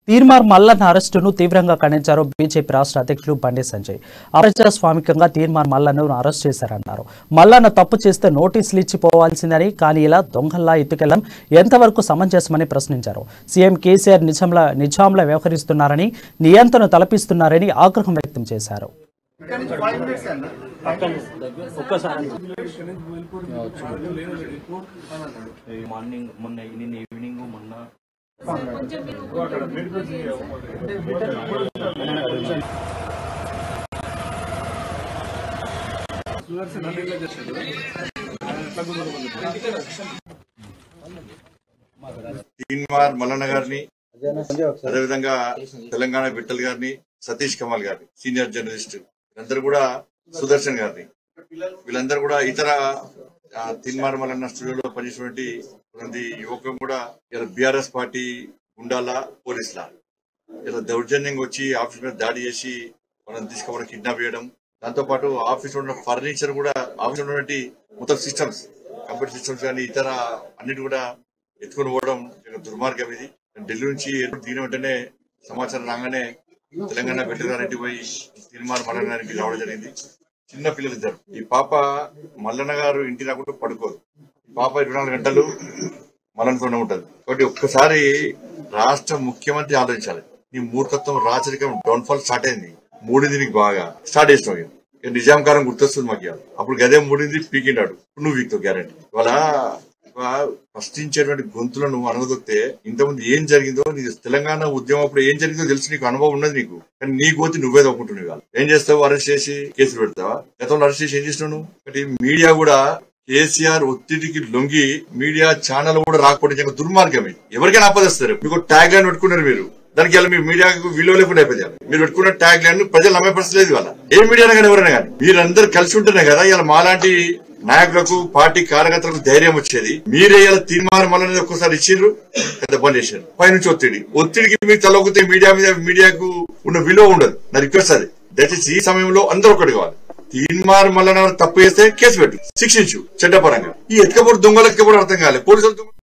తీర్మార్ మల్లన్న అరెస్టును తీవ్రంగా ఖండించారు బీజేపీ రాష్ట్ర అధ్యక్షులు బండి సంజయ్. అప్రజాస్వామికంగా తీర్మార్ మల్లన్నను అరెస్ట్ చేశారన్నారు. మల్లన్న తప్పు చేస్తే నోటీసులు ఇచ్చిపోవాల్సిందని, కానీ ఇలా దొంగల్లా ఎత్తుకెళ్లడం ఎంతవరకు సమంజసమని ప్రశ్నించారు. సీఎం కేసీఆర్ నిజాంలా వ్యవహరిస్తున్నారని, నియంత్రణ తలపిస్తున్నారని ఆగ్రహం వ్యక్తం చేశారు. తీన్మార్ మల్లన్న గారిని, అదేవిధంగా తెలంగాణ విఠల్ గారిని, సతీష్ కమల్ గారిని, సీనియర్ జర్నలిస్ట్ వీళ్ళందరూ కూడా, సుదర్శన్ గారిని, వీళ్ళందరూ కూడా ఇతర తీన్మార్ మల్లన్న స్టూడియోలో పనిచేసినటువంటి కొంతమంది యువకులు కూడా ఇలా బీఆర్ఎస్ పార్టీ గుండాల పోలీసుల ఇలా దౌర్జన్యంగా వచ్చి ఆఫీస్ మీద దాడి చేసి మనం తీసుకోవడం, కిడ్నాప్ చేయడం, దాంతో పాటు ఆఫీస్ ఉన్న ఫర్నిచర్ కూడా, ఆఫీస్ ఉన్నటువంటి మొత్తం సిస్టమ్స్, కంప్యూటర్ సిస్టమ్స్ కానీ ఇతర అన్నిటి కూడా ఎత్తుకొని పోవడం దుర్మార్గం. ఇది ఢిల్లీ నుంచి దిగిన వెంటనే సమాచారం రాగానే తెలంగాణ వెటగారెడ్డి పోయి తీన్మార్ మల్లన్న గారికి రావడం జరిగింది. చిన్న పిల్లలు ఇద్దరు. ఈ పాప మల్లన్న గారు ఇంటి రాకుండా పడుకోదు. ఈ పాప 24 గంటలు మల్లన్నతోనే ఉంటది. కాబట్టి ఒక్కసారి రాష్ట్ర ముఖ్యమంత్రి ఆలోచించాలి. నీ మూర్ఖత్వం, రాచరికం డౌన్ఫాల్ స్టార్ట్ అయింది. మూడింది నీకు బాగా స్టార్ట్ చేసినావు. నిజాం కాలం గుర్తొస్తుంది మాకు. అప్పుడు గదే మూడింది పీకిండాడు, నువ్వు వీక్తో గ్యారంటీ. ఇవాళ ప్రశ్నించేటువంటి గొంతులను అనగదొక్తే ఇంతకుముందు ఏం జరిగిందో, నీ తెలంగాణ ఉద్యమం అప్పుడు ఏం జరిగిందో తెలిసి నీకు అనుభవం ఉన్నది నీకు. కానీ నీ గోతి నువ్వే తవ్వుకుంటున్నావు. ఇవాళ ఏం చేస్తావు? అరెస్ట్ చేసి కేసులు పెడతావా? గతంలో అరెస్ట్ చేసి ఏం చేసినావు నువ్వు? మీడియా కూడా కేసీఆర్ ఒత్తిడికి లొంగి మీడియా ఛానల్ కూడా రాకపోతే దుర్మార్గం. ఎవరికైనా ఆపదిస్తారు. మీకు ట్యాగ్ లైన్ పెట్టుకున్నారు మీరు, దానికి మీ మీడియాకు విలువ లేకుండా అయిపోయింది. మీరు పెట్టుకున్న ట్యాగ్ లైన్ ప్రజలు నమ్మే పరిస్థితి లేదు. ఇవాళ ఏ మీడియా కానీ ఎవరైనా కానీ మీరందరూ కలిసి ఉంటేనే కదా ఇలా మాలాంటి నాయకులకు, పార్టీ కార్యకర్తలకు ధైర్యం వచ్చేది. మీరే ఇలా తీర్మానం అనేది ఒక్కసారి ఇచ్చిండ్రు, పెద్ద పని చేశారు. పైనుంచి ఒత్తిడికి మీరు తలొక్కితే మీడియా మీద, మీడియాకు ఉన్న విలువ ఉండదు. నా రిక్వెస్ట్ అది. దయచేసి ఈ సమయంలో అందరూ ఒకటి కావాలి. తీర్మానం మల్లన్న తప్పు చేస్తే కేసు పెట్టు, శిక్షించు చట్టపరంగా. ఈ ఎత్తుకపోవడం, దొంగలు ఎత్తుకపోవడం అర్థం కాలేదు. పోలీసులు